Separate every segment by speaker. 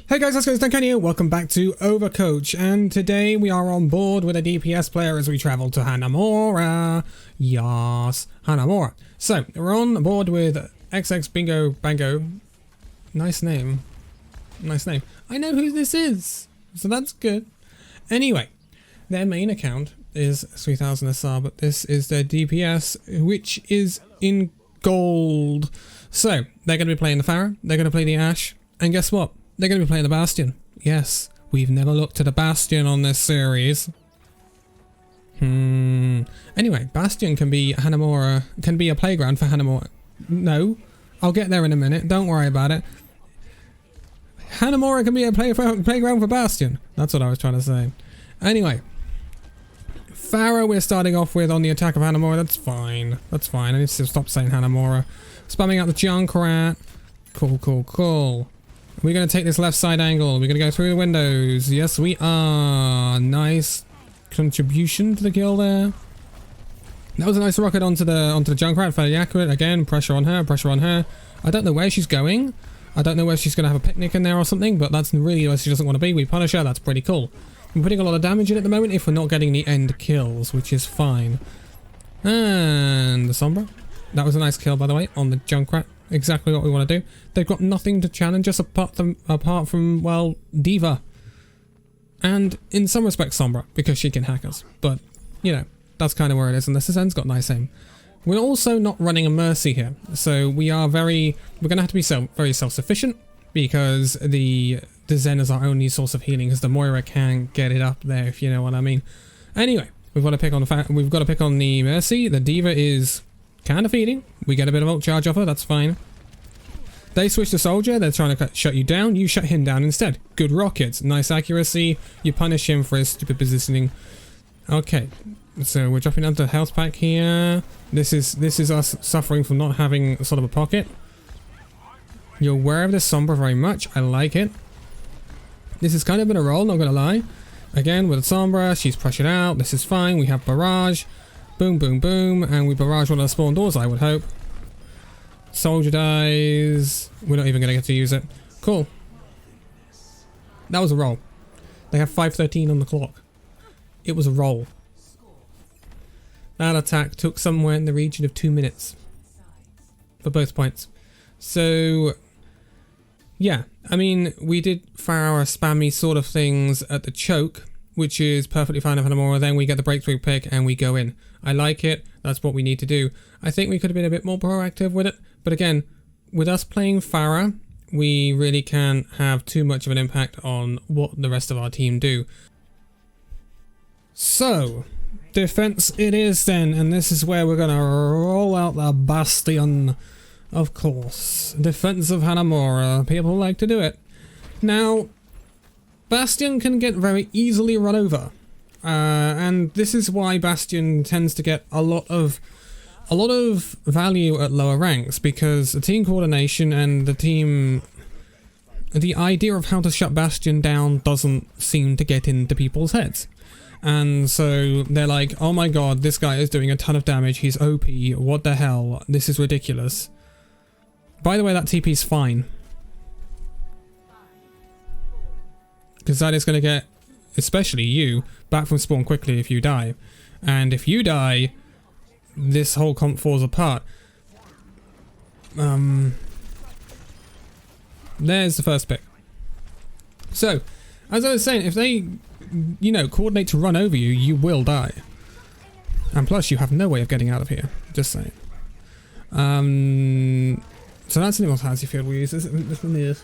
Speaker 1: Hey guys, let's go, it's Danconia. Welcome back to Overcoach, and today we are on board with a DPS player as we travel to Hanamura. Yes, Hanamura. So, we're on board with XX Bingo Bango. Nice name. Nice name. I know who this is, so that's good. Anyway, their main account is 3000 SR, but this is their DPS, which is in gold. So, they're going to be playing the Pharah, they're going to play the Ashe, and guess what? They're going to be playing the Bastion. Yes, we've never looked at a Bastion on this series. Anyway, Bastion can be Hanamura, can be a playground for Hanamura. No, I'll get there in a minute. Don't worry about it. Hanamura can be a playground for Bastion. That's what I was trying to say. Anyway, Pharah we're starting off with on the attack of Hanamura. That's fine. That's fine. I need to stop saying Hanamura. Spamming out the Junkrat. Cool, cool, cool. We're going to take this left side angle. We're going to go through the windows. Yes, we are. Nice contribution to the kill there. That was a nice rocket onto the Junkrat. Fairly accurate. Again, pressure on her. Pressure on her. I don't know where she's going. I don't know where she's going to have a picnic in there or something, but that's really where she doesn't want to be. We punish her. That's pretty cool. We're putting a lot of damage in at the moment if we're not getting the end kills, which is fine. And the Sombra. That was a nice kill, by the way, on the Junkrat. Exactly what we want to do. They've got nothing to challenge us apart from, well, Diva. And in some respects Sombra, because she can hack us. But, you know, that's kind of where it is. And the Zen's got nice aim. We're also not running a Mercy here. So we are we're going to have to be very self-sufficient, because the Zen is our only source of healing, because the Moira can get it up there, if you know what I mean. Anyway, we've got to pick on the Mercy. The Diva is kind of feeding. We get a bit of ult charge off her, that's fine. They switch to Soldier, they're trying to shut you down, you shut him down instead. Good rockets, nice accuracy, you punish him for his stupid positioning. Okay, so we're dropping down to health pack here. This is us suffering from not having sort of a pocket. You're aware of this Sombra very much, I like it. This has kind of been a roll, not gonna lie. Again, with the Sombra, she's pressured out, this is fine, we have barrage. Boom, boom, boom, and we barrage one of the spawn doors, I would hope. Soldier dies. We're not even going to get to use it. Cool. That was a roll. They have 5:13 on the clock. It was a roll. That attack took somewhere in the region of 2 minutes. For both points. So, yeah. I mean, we did Pharah spammy sort of things at the choke, which is perfectly fine for Hanamura. Then we get the breakthrough pick and we go in. I like it. That's what we need to do. I think we could have been a bit more proactive with it. But again, with us playing Pharah, we really can't have too much of an impact on what the rest of our team do. So, defense it is then. And this is where we're going to roll out the Bastion. Of course. Defense of Hanamura. People like to do it. Now, Bastion can get very easily run over, and this is why Bastion tends to get a lot of value at lower ranks, because the team coordination and the idea of how to shut Bastion down doesn't seem to get into people's heads, and so they're like, oh my god, this guy is doing a ton of damage, he's OP, what the hell, this is ridiculous. By the way, that TP's fine. Because that is going to get, especially you, back from spawn quickly if you die. And if you die, this whole comp falls apart. There's the first pick. So, as I was saying, if they, you know, coordinate to run over you, you will die. And plus, you have no way of getting out of here. Just saying. So that's the immortality field we use. This one is.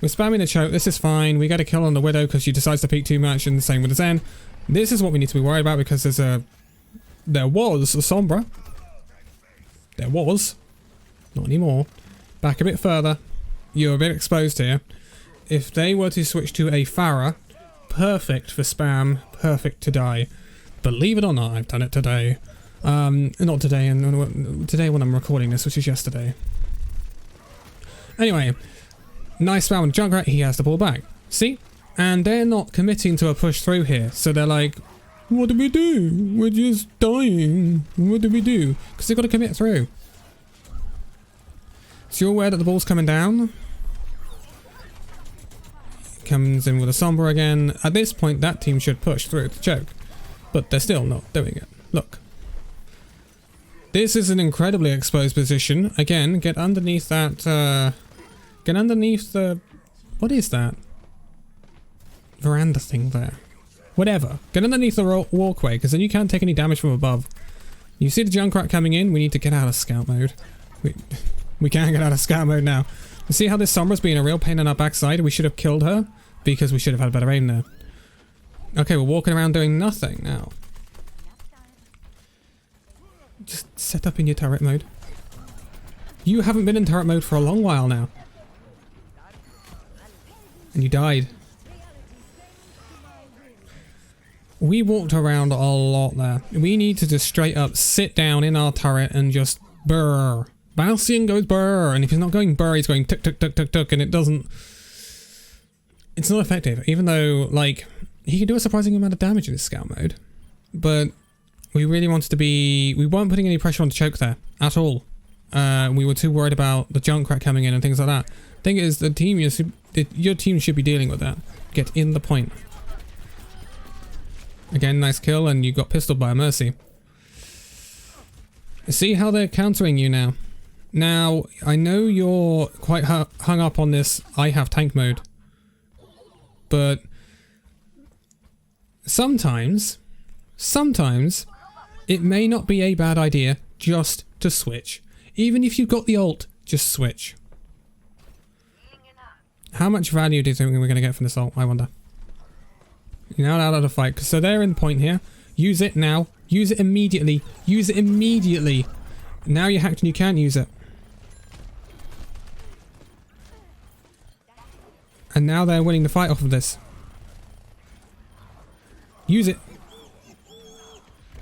Speaker 1: We're spamming the choke, this is fine, we get a kill on the Widow because she decides to peek too much, and the same with the Zen. This is what we need to be worried about, because there was a Sombra. There was. Not anymore. Back a bit further. You're a bit exposed here. If they were to switch to a Pharah, perfect for spam, perfect to die. Believe it or not, I've done it today. Not today, and today when I'm recording this, which is yesterday. Anyway. Nice spam on Junkrat, he has to pull back. See? And they're not committing to a push through here. So they're like, what do we do? We're just dying. What do we do? Because they've got to commit through. So you're aware that the ball's coming down? comes in with a Sombra again. At this point, that team should push through the choke. But they're still not doing it. Look. This is an incredibly exposed position. Again, get underneath that, get underneath the... What is that? Veranda thing there. Whatever. Get underneath the walkway, because then you can't take any damage from above. You see the Junkrat coming in? We need to get out of scout mode. We can't get out of scout mode now. You see how this Sombra's being a real pain in our backside? We should have killed her, because we should have had better aim there. Okay, we're walking around doing nothing now. Just set up in your turret mode. You haven't been in turret mode for a long while now. And you died. We walked around a lot there. We need to just straight up sit down in our turret and just burr. Bastion goes burr, and if he's not going burr, he's going tuk tuk tuk tuk tuk, and it doesn't... It's not effective, even though, like, he can do a surprising amount of damage in this scout mode. But we really wanted to be... We weren't putting any pressure on the choke there, at all. We were too worried about the Junkrat coming in and things like that. Thing is, the team your team should be dealing with that. Get in the point. Again, nice kill, and you got pistoled by a Mercy. See how they're countering you now. Now, I know you're quite hung up on this I have tank mode. But sometimes, it may not be a bad idea just to switch. Even if you've got the ult, just switch. How much value do you think we're going to get from this ult, I wonder? You're now out of the fight, so they're in point here. Use it now. Use it immediately. Use it immediately. Now you're hacked and you can't use it. And now they're winning the fight off of this. Use it.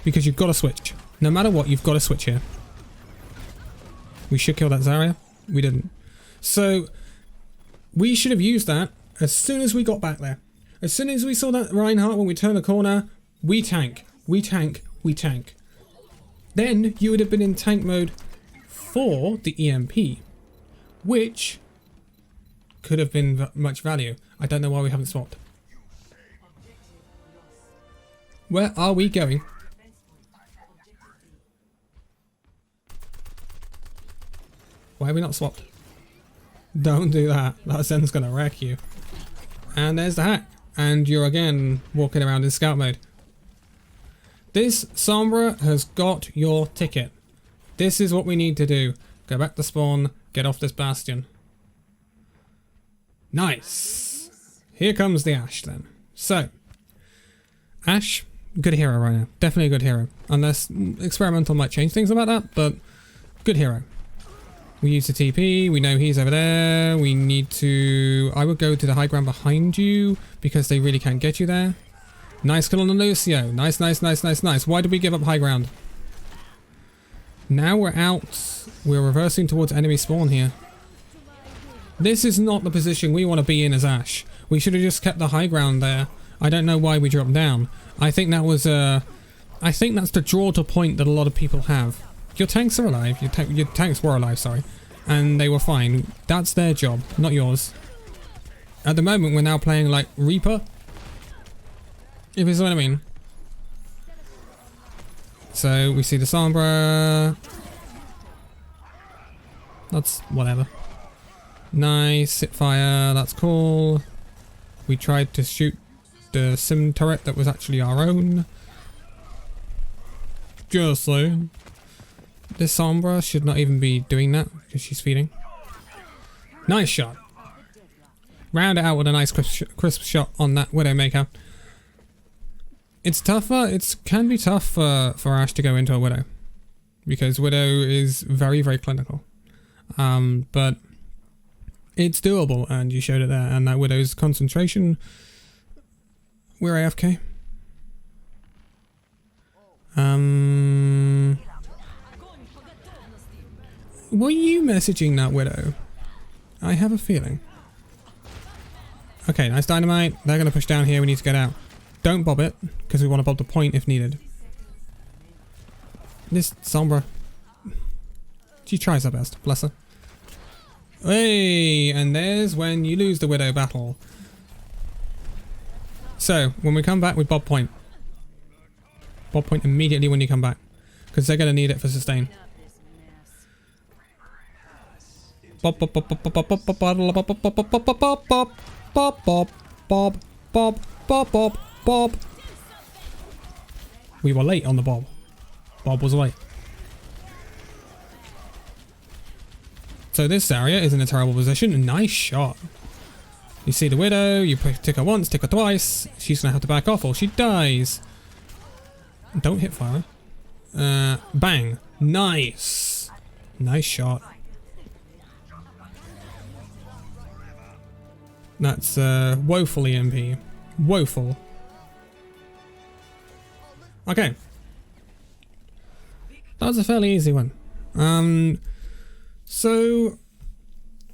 Speaker 1: Because you've got to switch. No matter what, you've got to switch here. We should kill that Zarya. We didn't. So, we should have used that as soon as we got back there. As soon as we saw that Reinhardt when we turned the corner, we tank. We tank. We tank. Then you would have been in tank mode for the EMP, which could have been much value. I don't know why we haven't swapped. Where are we going? Why have we not swapped? Don't do that. That Zen's gonna wreck you. And there's the hack. And you're again walking around in scout mode. This Sombra has got your ticket. This is what we need to do. Go back to spawn, get off this Bastion. Nice. Here comes the Ashe then. So, Ashe, good hero right now. Definitely a good hero. Unless Experimental might change things about that, but good hero. We use the TP, we know he's over there, we need to... I would go to the high ground behind you, because they really can't get you there. Nice kill on the Lucio. Nice, nice, nice, nice, nice. Why did we give up high ground? Now we're out. We're reversing towards enemy spawn here. This is not the position we want to be in as Ashe. We should have just kept the high ground there. I don't know why we dropped down. I think that was I think that's the draw to point that a lot of people have. Your tanks are alive. Your tanks were alive, sorry. And they were fine. That's their job, not yours. At the moment, we're now playing like Reaper. If you see what I mean. So, we see the Sombra. That's whatever. Nice, sit fire, that's cool. We tried to shoot the sim turret that was actually our own. Just so. This Sombra should not even be doing that because she's feeding. Nice shot. Round it out with a nice crisp shot on that Widowmaker. It's tougher, it can be tough for Ashe to go into a Widow. Because Widow is very, very clinical. But it's doable, and you showed it there. And that Widow's concentration... We're AFK. Were you messaging that Widow? I have a feeling. Okay, nice dynamite. They're going to push down here. We need to get out. Don't bob it, because we want to bob the point if needed. This Sombra. She tries her best. Bless her. Hey, and there's when you lose the Widow battle. So, when we come back with Bob Point. Bob Point immediately when you come back. Because they're going to need it for sustain. Bob, Bob, Bob, Bob, Bob, Bob, Bob, Bob, Bob, Bob, Bob, Bob, Bob, Bob, Bob, Bob, Bob, Bob, Bob, Bob. We were late on the Bob. Bob was late. So this area is in a terrible position. Nice shot. You see the Widow, you tick her once, tick her twice. She's going to have to back off or she dies. Don't hit fire. Bang. Nice. Nice shot. That's woeful EMP. Woeful. Okay. That was a fairly easy one. So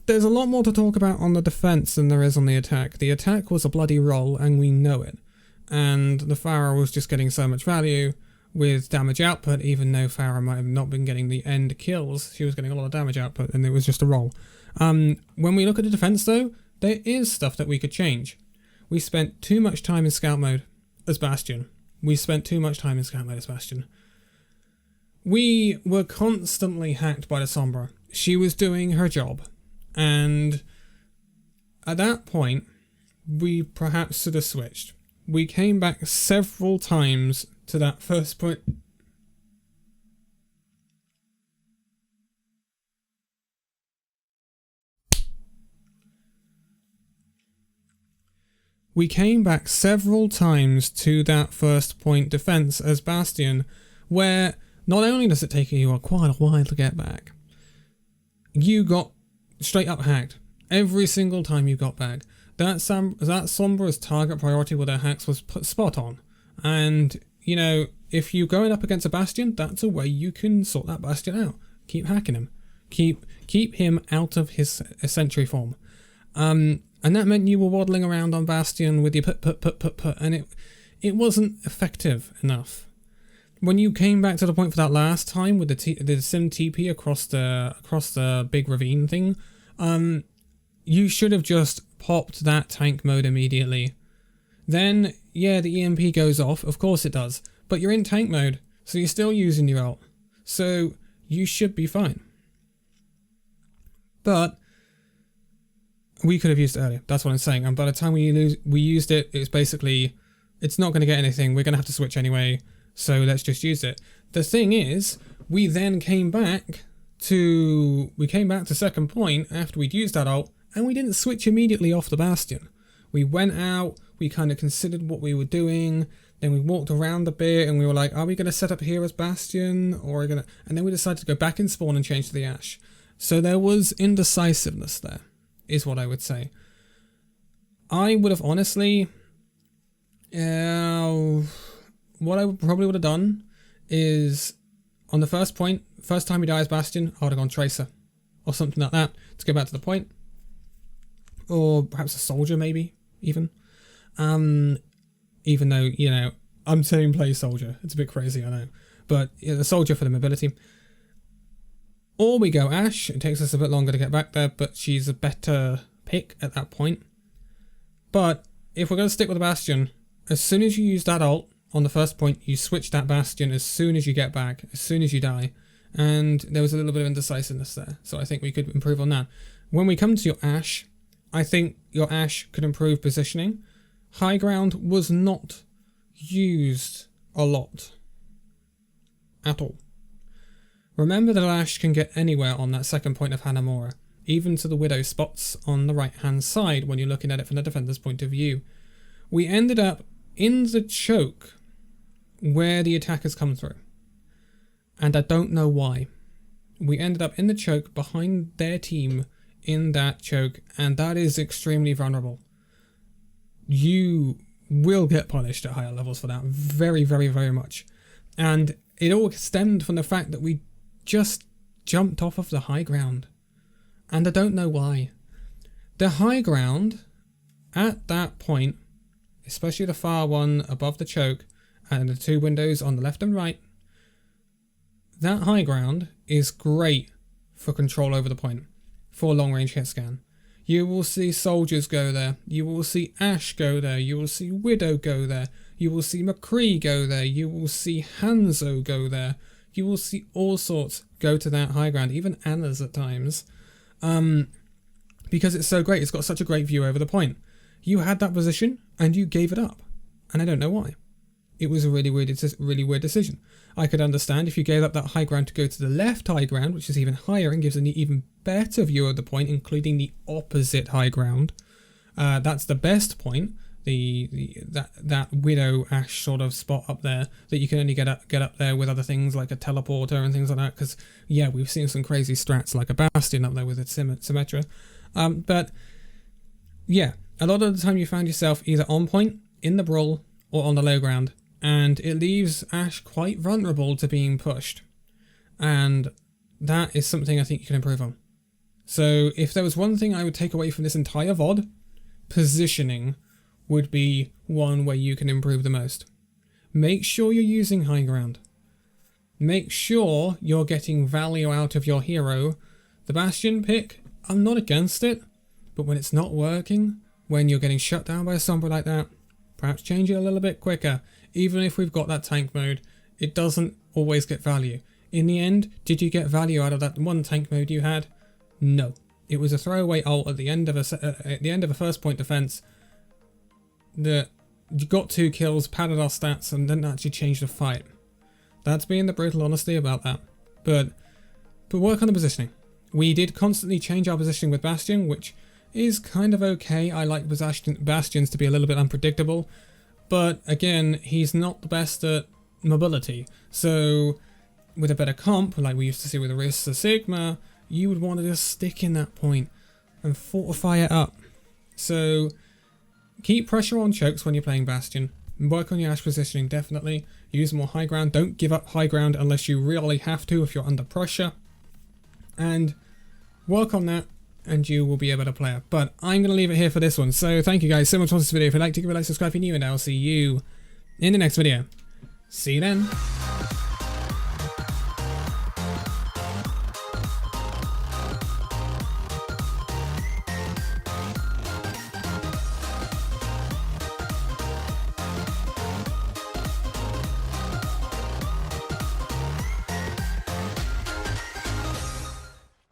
Speaker 1: there's a lot more to talk about on the defense than there is on the attack. The attack was a bloody roll and we know it. And the Pharah was just getting so much value with damage output, even though Pharah might have not been getting the end kills. She was getting a lot of damage output and it was just a roll. When we look at the defense though, there is stuff that we could change. We spent too much time in scout mode as Bastion. We were constantly hacked by the Sombra. She was doing her job. And at that point, we perhaps should have switched. We came back several times to that first point. We came back several times to that first point defense as Bastion, where not only does it take you quite a while to get back, you got straight up hacked every single time you got back. That Sombra's target priority with their hacks was put spot on. And, you know, if you're going up against a Bastion, that's a way you can sort that Bastion out. Keep hacking him. Keep him out of his sentry form. And that meant you were waddling around on Bastion with your put, and it wasn't effective enough. When you came back to the point for that last time with the sim TP across the big ravine thing, you should have just popped that tank mode immediately. Then, yeah, the EMP goes off, of course it does, but you're in tank mode, so you're still using your ult, so you should be fine. But we could have used it earlier, that's what I'm saying, and by the time we used it, it was basically, it's not going to get anything, we're going to have to switch anyway, so let's just use it. The thing is, we then came back to second point after we'd used that ult, and we didn't switch immediately off the Bastion. We went out, we kind of considered what we were doing, then we walked around a bit and we were like, are we going to set up here as Bastion, or are we going to... And then we decided to go back in spawn and change to the Ashe. So there was indecisiveness there, is what I would say. I would have honestly... what I probably would have done is, on the first point, first time we die as Bastion, I would have gone Tracer. Or something like that, to go back to the point. Or perhaps a soldier, maybe, even. Even though, you know, I'm saying play soldier. It's a bit crazy, I know. But yeah, the soldier for the mobility. Or we go Ashe. It takes us a bit longer to get back there, but she's a better pick at that point. But if we're going to stick with the Bastion, as soon as you use that ult on the first point, you switch that Bastion as soon as you get back, as soon as you die. And there was a little bit of indecisiveness there. So I think we could improve on that. When we come to your Ashe, I think your Ashe could improve positioning. High ground was not used a lot. At all. Remember that Ashe can get anywhere on that second point of Hanamura. Even to the Widow spots on the right hand side when you're looking at it from the defender's point of view. We ended up in the choke where the attackers come through. And I don't know why. We ended up in the choke behind their team in that choke, and that is extremely vulnerable. You will get punished at higher levels for that, very, very, very much. And it all stemmed from the fact that we just jumped off of the high ground. And I don't know why. The high ground, at that point, especially the far one above the choke, and the two windows on the left and right, that high ground is great for control over the point. For long range hit scan. You will see soldiers go there. You will see Ashe go there. You will see Widow go there. You will see McCree go there. You will see Hanzo go there. You will see all sorts go to that high ground, even Anna's at times. Because it's so great. It's got such a great view over the point. You had that position and you gave it up. And I don't know why. It was a really weird decision. I could understand if you gave up that high ground to go to the left high ground, which is even higher and gives an even better view of the point, including the opposite high ground. That's the best point. That Widow Ashe sort of spot up there that you can only get up there with other things like a teleporter and things like that. Because yeah, we've seen some crazy strats like a Bastion up there with its Symmetra. But yeah, a lot of the time you found yourself either on point, in the brawl, or on the low ground. And it leaves Ashe quite vulnerable to being pushed. And that is something I think you can improve on. So if there was one thing I would take away from this entire VOD, positioning would be one where you can improve the most. Make sure you're using high ground. Make sure you're getting value out of your hero. The Bastion pick, I'm not against it, but when it's not working, when you're getting shut down by a Sombra like that, perhaps change it a little bit quicker. Even if we've got that tank mode, it doesn't always get value. In the end, did you get value out of that one tank mode you had? No. It was a throwaway ult at the end of a first point defense that you got 2 kills, padded our stats, and didn't actually change the fight. That's being the brutal honesty about that. But work on the positioning. We did constantly change our positioning with Bastion, which is kind of okay. I like Bastions to be a little bit unpredictable. But again, he's not the best at mobility. So with a better comp, like we used to see with Orisa Sigma, you would want to just stick in that point and fortify it up. So keep pressure on chokes when you're playing Bastion. Work on your Ashe positioning, definitely. Use more high ground. Don't give up high ground unless you really have to if you're under pressure. And work on that, and you will be a better player. But I'm going to leave it here for this one. So thank you guys so much for watching this video. If you liked it, give it a like, subscribe if you're new, and I'll see you in the next video. See you then.